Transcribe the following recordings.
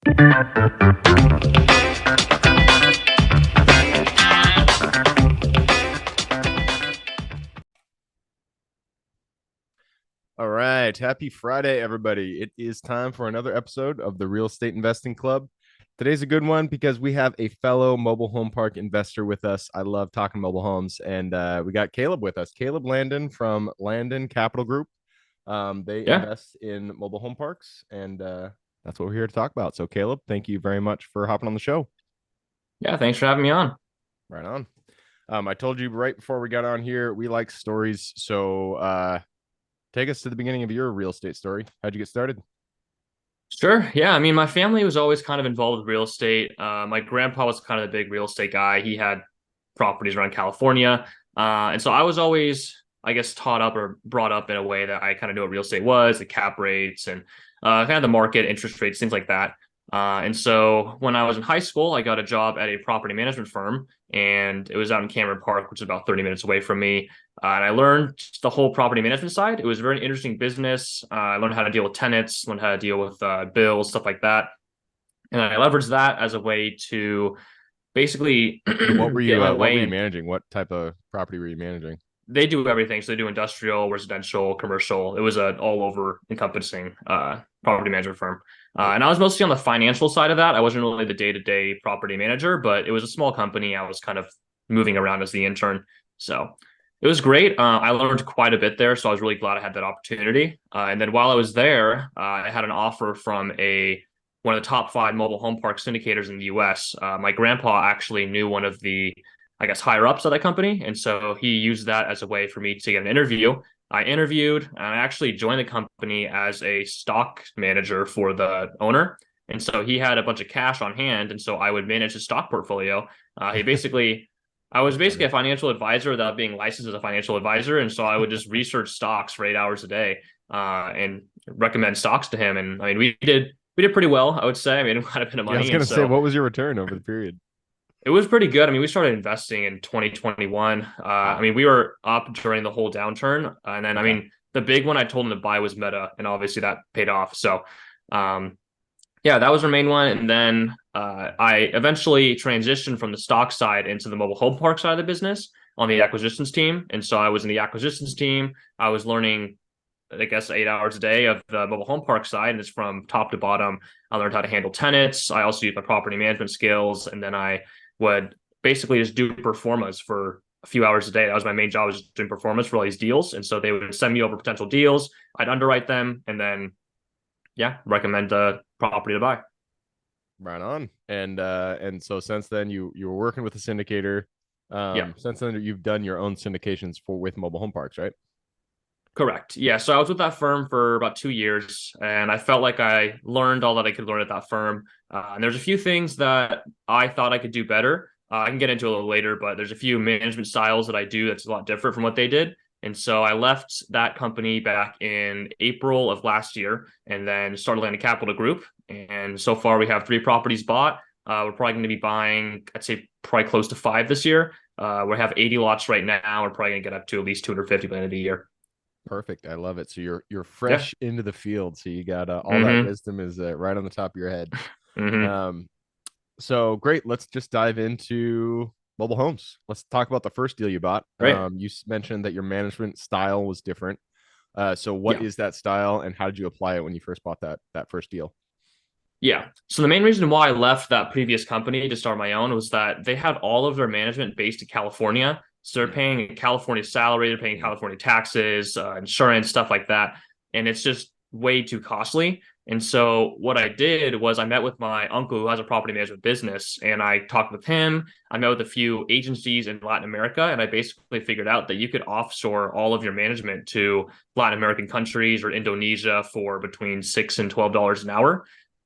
All right. Happy Friday, everybody. It is time for another episode of the Real Estate Investing Club. Today's a good one because we have a fellow mobile home park investor with us. I love talking mobile homes. And we got Caleb with us, Caleb Landon from Landon Capital Group. They Yeah. invest in mobile home parks, and that's what we're here to talk about. So, Caleb, thank you very much for hopping on the show. Yeah. Thanks for having me on. Right on. I told you right before we got on here, we like stories. So, take us to the beginning of your real estate story. How'd you get started? Sure. Yeah. I mean, my family was always kind of involved with real estate. My grandpa was kind of a big real estate guy. He had properties around California. And so I was always, I guess, taught up or brought up in a way that I kind of knew what real estate was, the cap rates and kind of the market, interest rates, things like that. And so when I was in high school, I got a job at a property management firm, and it was out in Cameron Park, which is about 30 minutes away from me. And I learned the whole property management side. It was a very interesting business. I learned how to deal with tenants, learned how to deal with bills, stuff like that. And I leveraged that as a way to basically What were get you my what way were you in. managing? What type of property were you managing? They do everything. So they do industrial, residential, commercial. It was an all over encompassing property management firm. And I was mostly on the financial side of that. I wasn't really the day to day property manager, but it was a small company. I was kind of moving around as the intern. So it was great. I learned quite a bit there. So I was really glad I had that opportunity. And then while I was there, I had an offer from one of the top five mobile home park syndicators in the US. My grandpa actually knew one of the, I guess, higher ups at that company. And so he used that as a way for me to get an interview. I interviewed and I actually joined the company as a stock manager for the owner. And so he had a bunch of cash on hand. And so I would manage his stock portfolio. I was That's basically funny. a financial advisor without being licensed as a financial advisor. And so I would just research stocks for 8 hours a day and recommend stocks to him. And I mean, we did pretty well, I would say. I made quite a bit of Yeah, I was money. And gonna say, so what was your return over the period? it was pretty good. I mean, we started investing in 2021. I Ah, mean, we were up during the whole downturn. And then, I okay. mean, the big one I told him to buy was Meta, and obviously that paid off. So, um, yeah, that was our main one. And then I eventually transitioned from the stock side into the mobile home park side of the business on the acquisitions team. And so I was in the acquisitions team. I was learning, I guess, 8 hours a day of the mobile home park side, and it's from top to bottom. I learned how to handle tenants. I also used my property management skills, and then I would basically just do performas for a few hours a day. That was my main job, was just doing performance for all these deals. And so they would send me over potential deals. I'd underwrite them, and then yeah, recommend the property to buy. Right on. And so since then you were working with a syndicator. Yeah. Since then you've done your own syndications for with mobile home parks, right? Correct. Yeah. So I was with that firm for about 2 years, and I felt like I learned all that I could learn at that firm. And there's a few things that I thought I could do better. I can get into a little later, but there's a few management styles that I do that's a lot different from what they did. And so I left that company back in April of last year and then started Landon Capital Group. And so far we have 3 properties bought. We're probably going to be buying, I'd say, probably close to 5 this year. We have 80 lots right now. We're probably going to get up to at least 250 by the end of the year. Perfect. I love it. So you're Yeah. fresh into the field. So you got all that Mm-hmm. wisdom is right on the top of your head. Mm-hmm. Um, so great. Let's just dive into mobile homes. Let's talk about the first deal you bought. Right. You mentioned that your management style was different. So what Yeah. is that style, and how did you apply it when you first bought that first deal? Yeah. So the main reason why I left that previous company to start my own was that they had all of their management based in California. So they're Mm, paying California salary, they're paying mm. California taxes, insurance, stuff like that. And it's just way too costly. And so what I did was I met with my uncle who has a property management business, and I talked with him. I met with a few agencies in Latin America, and I basically figured out that you could offshore all of your management to Latin American countries or Indonesia for between $6 and $12 an hour.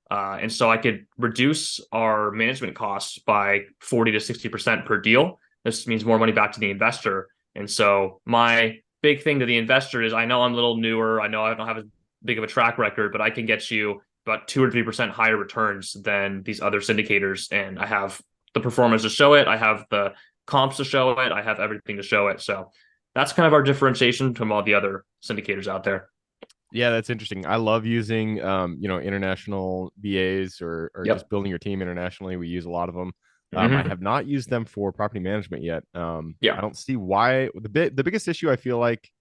And so I could reduce our management costs by 40 to 60% per deal. This means more money back to the investor. And so my big thing to the investor is, I know I'm a little newer. I know I don't have as big of a track record, but I can get you about 2 or 3% higher returns than these other syndicators. And I have the performance to show it. I have the comps to show it. I have everything to show it. So that's kind of our differentiation from all the other syndicators out there. Yeah, that's interesting. I love using international BAs or just Yep. building your team internationally. We use a lot of them. I Hmm. have not used them for property management yet. I Yeah. don't see why. The biggest issue I feel like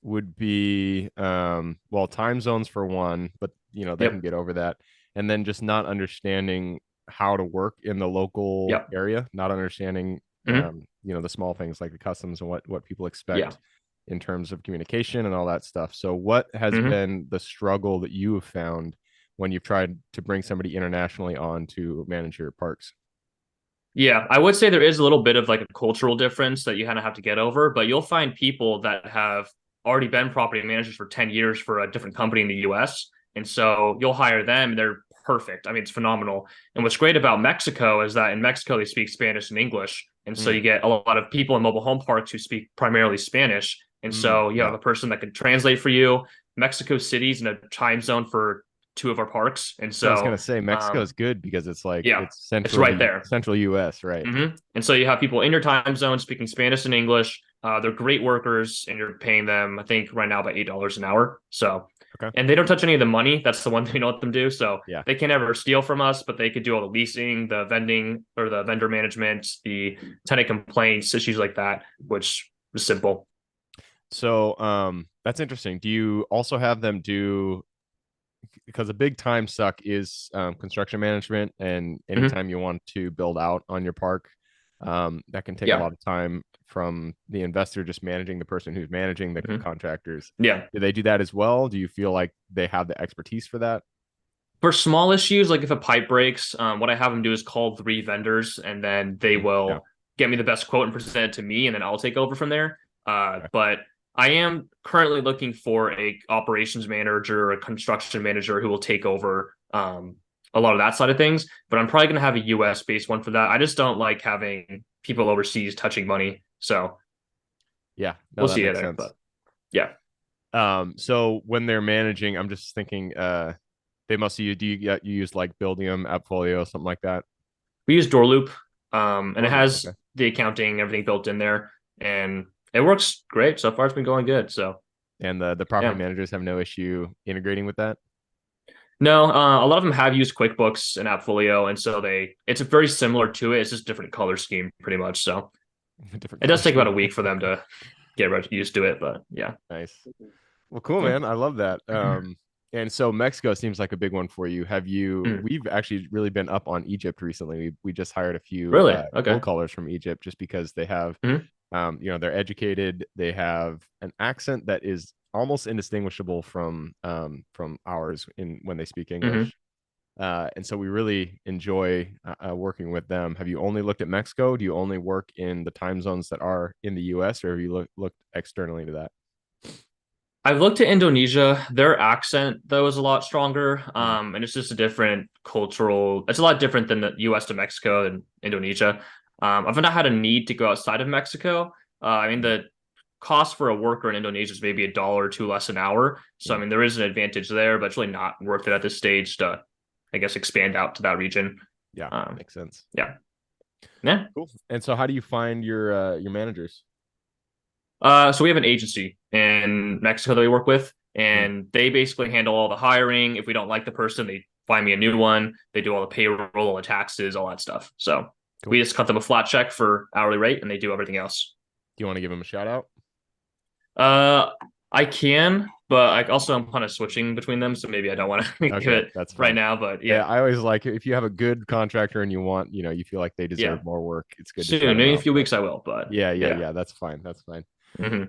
would be well, time zones for one, but they can Yep. get over that. And then just not understanding how to work in the local Yep. area, not understanding Hmm. the small things like the customs and what people Yeah. expect in terms of communication and all that stuff. So what has Hmm. been the struggle that you have found when you've tried to bring somebody internationally on to manage your parks? Yeah, I would say there is a little bit of like a cultural difference that you kind of have to get over, but you'll find people that have already been property managers for 10 years for a different company in the US. And so you'll hire them and they're perfect. I mean, it's phenomenal. And what's great about Mexico is that in Mexico, they speak Spanish and English. And so Mm, you get a lot of people in mobile home parks who speak primarily Spanish. And so you have yeah. a person that can translate for you. Mexico City's in a time zone for two of our parks. And So I was gonna so, say Mexico is good because it's like yeah, it's it's right there. central US, right? And so you have people in your time zone speaking Spanish and English. They're great workers, and you're paying them, I think, right now about $8 an hour. So, Okay. and they don't touch any of the money. That's the one thing we don't let them do. So Yeah. they can't ever steal from us, but they could do all the leasing, the vending, or the vendor management, the tenant complaints, issues like that, which is simple. So that's interesting. Do you also have them do because a big time suck is construction management and Hmm. anytime you want to build out on your park, that can take a Yeah. lot of time from the investor just managing the person who's managing the Hmm. contractors. Yeah. Do they do that as well? Do you feel like they have the expertise for that? For small issues, like if a pipe breaks, what I have them do is call three vendors, and then they Mm, yeah. will get me the best quote and present it to me, and then I'll take over from there. Okay. But I am currently looking for a operations manager or a construction manager who will take over a lot of that side of things. But I'm probably going to have a US based one for that. I just don't like having people overseas touching money, so Yeah. No, we'll that see you makes there. sense. But yeah, So when they're managing, I'm just thinking, they must use, you use like Buildium, Appfolio, something like that? we use door loop, and Or it loop. has Okay. the accounting, everything built in there, and it works great so far. It's been going good. So And the property yeah, managers have no issue integrating with that. no, a lot of them have used QuickBooks and Appfolio, and so it's very similar to it. It's just different color scheme, pretty much. So Different it color does take about scheme. a week for them to get used to it, but yeah, Nice. Well, cool, yeah. man. I love that. And so Mexico seems like a big one for you. Mm. We've actually really been up on Egypt recently. We just hired a few Really? cold Okay. callers from Egypt just because they have, Hmm. they're educated. They have an accent that is almost indistinguishable from ours in when they speak Hmm. English. And so we really enjoy working with them. Have you only looked at Mexico? Do you only work in the time zones that are in the U.S., or have you looked externally to that? I've looked at Indonesia. Their accent, though, is a lot stronger. Mm, And it's just a different cultural, it's a lot different than the US to Mexico and Indonesia. I've not had a need to go outside of Mexico. I mean, mm, the cost for a worker in Indonesia is maybe $1 or $2 less an hour. So, I mm. mean, there is an advantage there, but it's really not worth it at this stage to, I guess, expand out to that region. Yeah, Um, makes sense. yeah. Yeah. Cool. And so, how do you find your managers? So we have an agency in Mexico that we work with, Mm, and they basically handle all the hiring. If we don't like the person, they find me a new one. They do all the payroll, all the taxes, all that stuff. So cool. we just cut them a flat check for hourly rate, and they do everything else. Do you want to give them a shout out? Uh, I can, but I also am kind of switching between them, so maybe I don't want to give Okay, it that's right fine. now. But Yeah, yeah, I always like if you have a good contractor and you want, you feel like they yeah, deserve more work. It's good to shout soon, them maybe in a out. few But weeks I will. But yeah. yeah, that's fine. That's fine. Hmm.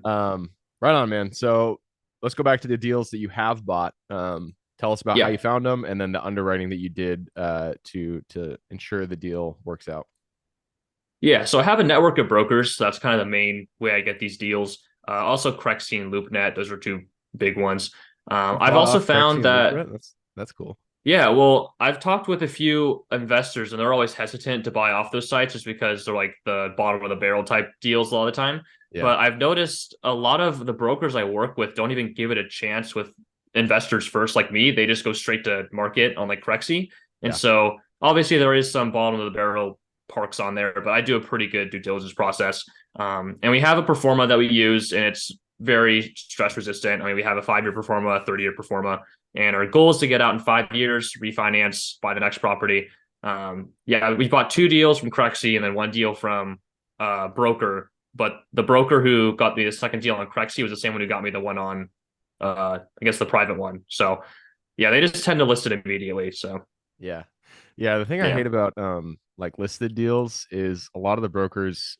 Right on, man. So let's go back to the deals that you have bought. Tell us about how Yeah. you found them and then the underwriting that you did to ensure the deal works out. Yeah, so I have a network of brokers. So that's kind of the main way I get these deals. Also, Crexy and LoopNet; those are two big ones. You've I've bought also off Crexy found and that, LoopNet. That's cool. yeah, well, I've talked with a few investors, and they're always hesitant to buy off those sites just because they're like the bottom of the barrel type deals a lot of the time. Yeah, But I've noticed a lot of the brokers I work with don't even give it a chance with investors first, like me. They just go straight to market on like Crexy, and yeah, so obviously there is some bottom of the barrel parks on there, but I do a pretty good due diligence process. And we have a performa that we use, and it's very stress resistant. I mean, we have a 5-year performa, a 30-year performa, and our goal is to get out in 5 years, refinance, buy the next property. Yeah, we bought 2 deals from Crexy and then 1 deal from broker. But the broker who got me the second deal on Crexy was the same one who got me the one on, I guess, the private one. So yeah, they just tend to list it immediately. So Yeah. Yeah, the thing I yeah, hate about like listed deals is a lot of the brokers,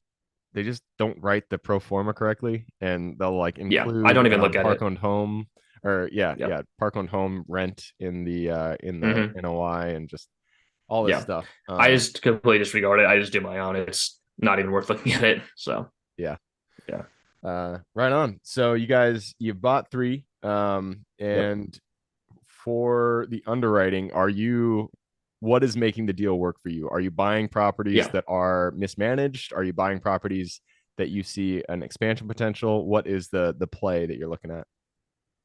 they just don't write the pro forma correctly, and they'll like yeah, I include don't even look at park it. owned home, or Yeah. park owned home rent in the Hmm. NOI, and just all this Yeah. stuff. I just completely disregard it. I just do my own. It's not even worth looking at it. So Yeah. yeah. Right on. So you bought three, Yep. and for the underwriting, what is making the deal work for you? Are you buying properties Yeah. that are mismanaged? Are you buying properties that you see an expansion potential? What is the play that you're looking at?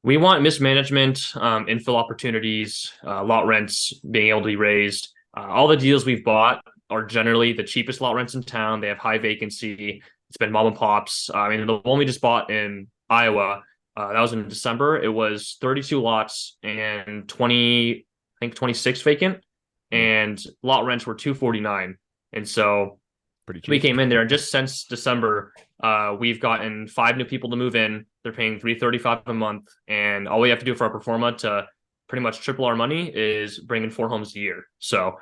We want mismanagement, infill opportunities, lot rents being able to be raised. All the deals we've bought are generally the cheapest lot rents in town. They have high vacancy. It's been mom and pops. I mean, the one we just bought in Iowa, that was in December. It was 32 lots and 20, I think 26 vacant, Hmm, and lot rents were 249. And so pretty we cheap. came in there, and just since December, we've gotten 5 new people to move in. They're paying $335 a month, and all we have to do for our performa to pretty much triple our money is bring in 4 homes a year. So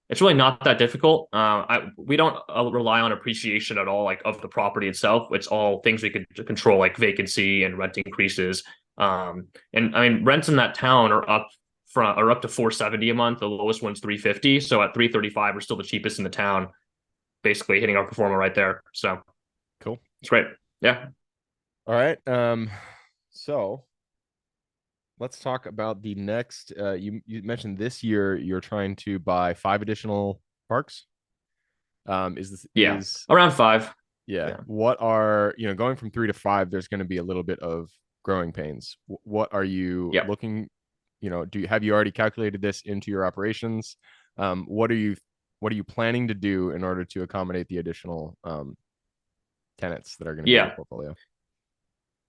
it's really not that difficult. We don't rely on appreciation at all, like of the property itself. It's all things we could control, like vacancy and rent increases. And I mean, rents in that town are up to 470 a month. The lowest one's 350. So at 335, we're still the cheapest in the town, basically hitting our performer right there. So Cool. it's great. Yeah. All right. So let's talk about the next. You mentioned this year you're trying to buy 5 additional parks. Is this Yeah. is Around 5. Yeah. Yeah. What are, going from 3 to 5, there's going to be a little bit of growing pains. What are you Yeah. looking, have you already calculated this into your operations? Um, what are you, what are you planning to do in order to accommodate the additional tenants that are going to be in your Yeah. portfolio?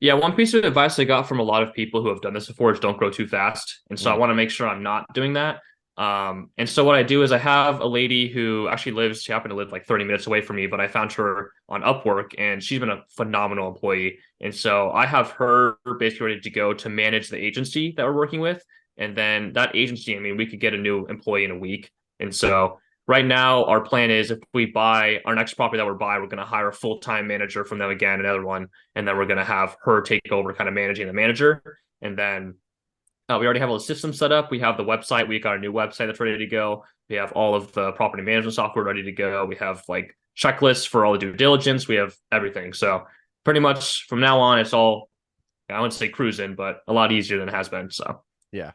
Yeah. One piece of advice I got from a lot of people who have done this before is don't grow too fast. And so I Mm, want to make sure I'm not doing that. And so what I do is I have a lady who actually she happened to live like 30 minutes away from me, but I found her on Upwork and she's been a phenomenal employee. And so I have her basically ready to go to manage the agency that we're working with. And then that agency, I mean, we could get a new employee in a week. And so right now, our plan is if we buy our next property that we're buying, we're going to hire a full-time manager from them again, another one, and then we're going to have her take over kind of managing the manager. And then we already have all the systems set up. We have the website. We got a new website that's ready to go. We have all of the property management software ready to go. We have like checklists for all the due diligence. We have everything. So pretty much from now on, it's all, I wouldn't say cruising, but a lot easier than it has been. So yeah.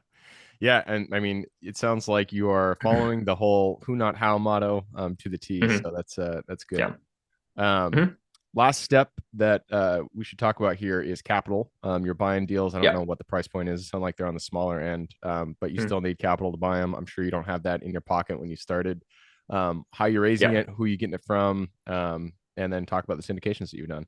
Yeah. And I mean, it sounds like you are following the whole who, not how motto to the T. mm-hmm. So that's good. Yeah. Um, Mm-hmm. Last step that we should talk about here is capital. You're buying deals. I don't Yeah. know what the price point is. It sounds like they're on the smaller end, but you Mm-hmm. still need capital to buy them. I'm sure you don't have that in your pocket when you started. How you're raising Yeah. it, who you getting it from, and then talk about the syndications that you've done.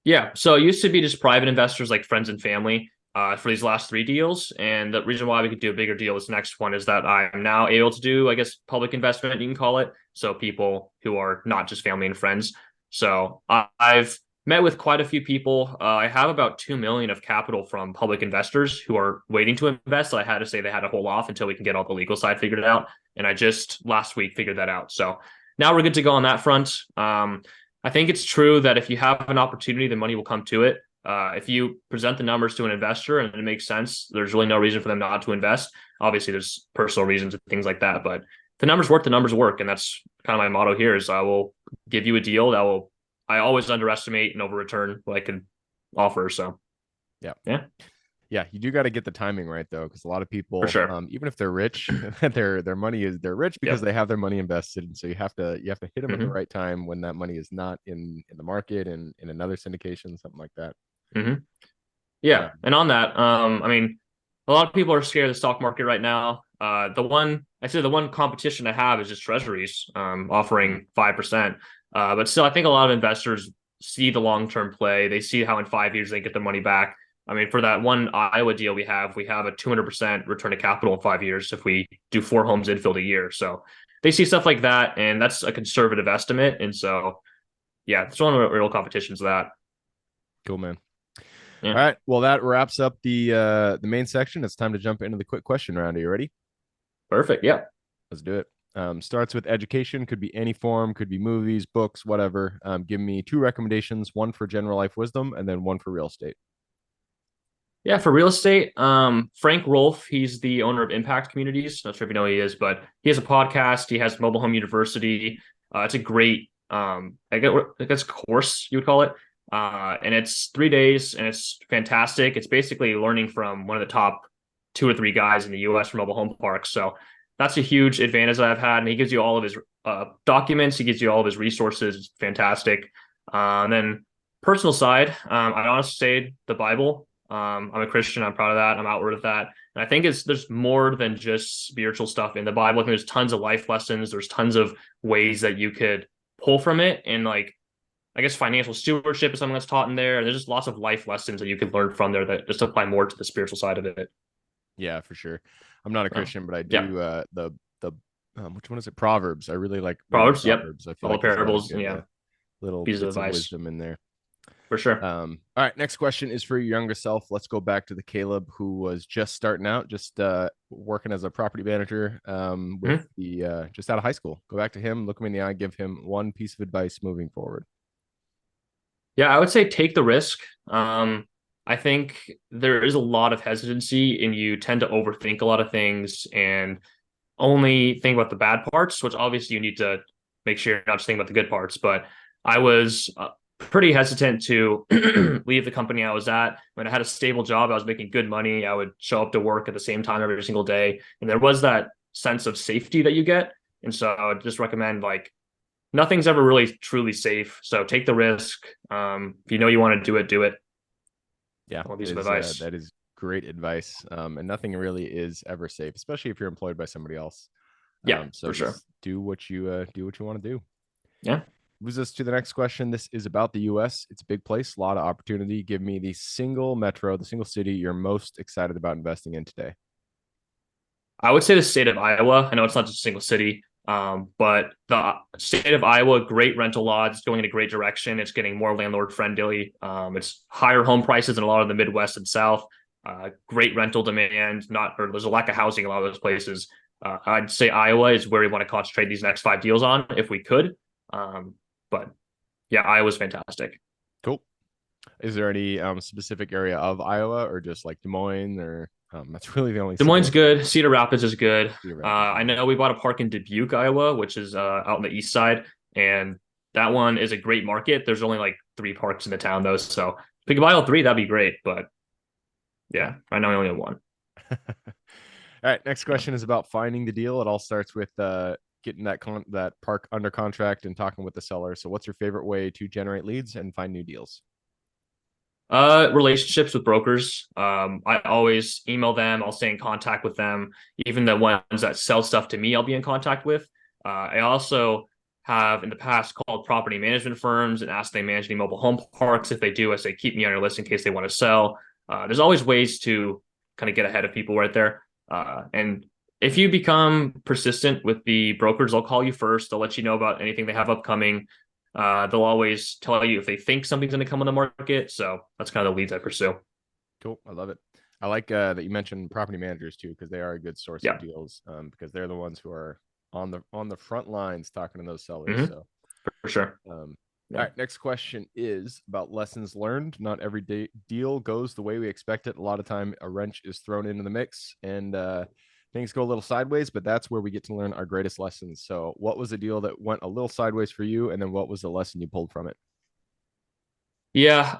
Yeah. So it used to be just private investors like friends and family for these last 3 deals. And the reason why we could do a bigger deal this next one is that I am now able to do, I guess, public investment, you can call it. So people who are not just family and friends. So I've met with quite a few people. I have about 2 million of capital from public investors who are waiting to invest. So I had to say they had to hold off until we can get all the legal side figured out. And I just last week figured that out. So now we're good to go on that front. I think it's true that if you have an opportunity, the money will come to it. If you present the numbers to an investor and it makes sense, there's really no reason for them not to invest. Obviously, there's personal reasons and things like that, but the numbers work, the numbers work, and that's kind of my motto here. Is I will give you a deal that will. I always underestimate and over return what I can offer. So Yeah. yeah, Yeah, you do got to get the timing right though, because a lot of for people, sure. even if they're rich, they're rich because Yep. they have their money invested, and so you have to hit them at the Hmm. right time when that money is not in the market and in another syndication, something like that. Hmm. Yeah, Um, and on that, I mean, a lot of people are scared of the stock market right now. The one competition I have is just treasuries, mm, offering 5%. But still, I think a lot of investors see the long-term play. They see how in 5 years they get their money back. I mean, for that one Iowa deal we have a 200% return to capital in 5 years if we do 4 homes infield a year. So they see stuff like that, and that's a conservative estimate. And so, yeah, it's one of the real competitions of that. Cool, man. All Yeah, right. Well, that wraps up the main section. It's time to jump into the quick question round. Are you ready? perfect. Yeah. Let's do it. Starts with education, could be any form, could be movies, books, whatever. Give me two recommendations, one for general life wisdom and then one for real estate. Yeah, for real estate, Frank Rolfe, he's the owner of Impact Communities. Not sure if you know who he is, but he has a podcast. He has Mobile Home University. It's a great, I guess course you would call it. And it's 3 days, and it's fantastic. It's basically learning from one of the top 2 or 3 guys in the U.S. for mobile home parks. So that's a huge advantage that I've had. And he gives you all of his documents. He gives you all of his resources. It's fantastic. And then personal side, I honestly say the Bible. I'm a Christian. I'm proud of that. I'm outward of that. And I think there's more than just spiritual stuff in the Bible. I think there's tons of life lessons. There's tons of ways that you could pull from it. And like, I guess financial stewardship is something that's taught in there. There's just lots of life lessons that you could learn from there that just apply more to the spiritual side of it. Yeah, for sure. I'm not a So, Christian, but I yeah. do the which one is it? Proverbs. I really like reading Proverbs. Yep. Proverbs. I feel All the like there's a lot of parables. good Yeah. little Pieces of bits of advice wisdom in there. for sure. All right, next question is for your younger self. Let's go back to the Caleb who was just starting out, just working as a property manager with Mhm. the just out of high school. Go back to him, look him in the eye, give him one piece of advice moving forward. Yeah, I would say take the risk. I think there is a lot of hesitancy, and you tend to overthink a lot of things and only think about the bad parts, which obviously you need to make sure you're not just thinking about the good parts. But I was pretty hesitant to leave the company I was at. When I had a stable job, I was making good money. I would show up to work at the same time every single day. And there was that sense of safety that you get. And so I would just recommend like nothing's ever really truly safe. So take the risk. If you know you want to do it. Yeah, One piece of advice. that is great advice. And nothing really is ever safe, especially if you're employed by somebody else. Yeah, So for sure. just do what you want to do. Yeah. Moves us to the next question. This is about the U.S. It's a big place, a lot of opportunity. Give me the single metro, the single city you're most excited about investing in today. I would say the state of Iowa. I know it's not just a single city, but the state of Iowa, great rental laws, it's going in a great direction. It's getting more landlord friendly. It's higher home prices in a lot of the Midwest and South. Great rental demand. Not or there's a lack of housing in a lot of those places. I'd say Iowa is where we want to concentrate these next 5 deals on if we could. But yeah, Iowa's fantastic. Cool. Is there any specific area of Iowa or just like Des Moines or that's really the only Des city Moines I is can think good. Cedar Rapids is good. of. Cedar Rapids. I know we bought a park in Dubuque, Iowa, which is out on the east side, and that one is a great market. There's only like 3 parks in the town, though, so if we could buy all 3, that'd be great. But yeah, right now we only have one. All right. Next question is about finding the deal. It all starts with getting that park under contract and talking with the seller. So, what's your favorite way to generate leads and find new deals? Relationships with brokers. I always email them. I'll stay in contact with them. Even the ones that sell stuff to me, I'll be in contact with. I also have in the past called property management firms and asked them manage any mobile home parks. If they do, I say keep me on your list in case they want to sell. There's always ways to kind of get ahead of people right there. And if you become persistent with the brokers, they'll call you first. They'll let you know about anything they have upcoming. They'll always tell you if they think something's going to come on the market. So that's kind of the leads I pursue. Cool. I love it. I like that you mentioned property managers too, because they are a good source of Yeah. deals. Because they're the ones who are on the front lines talking to those sellers. Mm-hmm. So, For sure. all Yeah. right. Next question is about lessons learned. Not every deal goes the way we expect it. A lot of time, a wrench is thrown into the mix, and things go a little sideways. But that's where we get to learn our greatest lessons. So, what was a deal that went a little sideways for you, and then what was the lesson you pulled from it? Yeah.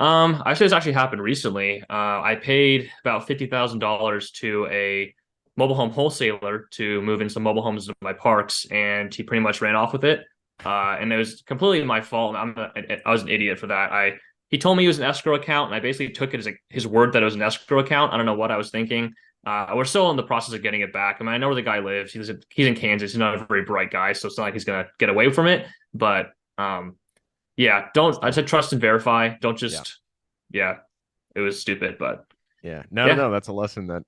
Actually, this actually happened recently. I paid about $50,000 to a mobile home wholesaler to move in some mobile homes in my parks, and he pretty much ran off with it. And it was completely my fault. I was an idiot for that. He told me it was an escrow account, and I basically took it as his word that it was an escrow account. I don't know what I was thinking. We're still in the process of getting it back. I mean, I know where the guy lives. He's in Kansas. He's not a very bright guy, so it's not like he's gonna get away from it. But Yeah, don't. I So said trust and verify. Don't yeah, just. Yeah, it was stupid, but yeah. No, yeah. no, that's a lesson that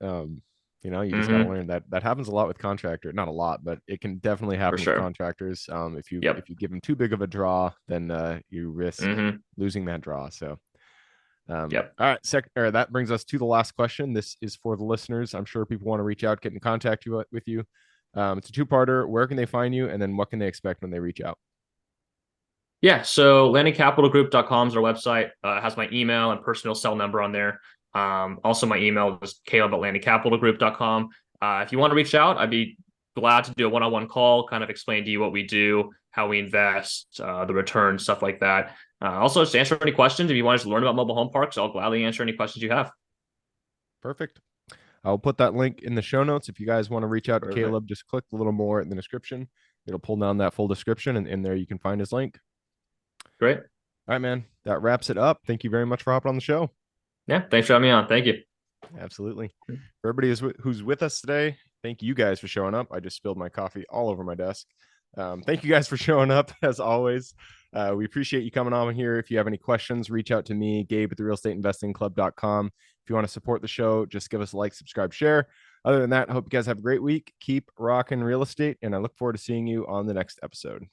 you just got to Hmm. learn that happens a lot with contractor. Not a lot, but it can definitely For happen with sure. contractors. If you Yep. give them too big of a draw, then you risk Hmm. losing that draw. So Yep. all right, that brings us to the last question. This is for the listeners. I'm sure people want to reach out, get in contact with you. It's a two-parter. Where can they find you, and then what can they expect when they reach out? Yeah, so landoncapitalgroup.com is our website. It has my email and personal cell number on there. Also, my email is caleb@landoncapitalgroup.com. If you want to reach out, I'd be glad to do a one-on-one call, kind of explain to you what we do, how we invest, the return, stuff like that. Also, just answer any questions. If you want to learn about mobile home parks, I'll gladly answer any questions you have. Perfect. I'll put that link in the show notes. If you guys want to reach out to Perfect. Caleb, just click a little more in the description. It'll pull down that full description, and in there you can find his link. Great. All right, man. That wraps it up. Thank you very much for hopping on the show. Yeah, thanks for having me on. Thank you. Absolutely. For everybody who's with us today, thank you guys for showing up. I just spilled my coffee all over my desk. Thank you guys for showing up as always. We appreciate you coming on here. If you have any questions, reach out to me, Gabe at the realestateinvestingclub.com. If you want to support the show, just give us a like, subscribe, share. Other than that, I hope you guys have a great week. Keep rocking real estate, and I look forward to seeing you on the next episode.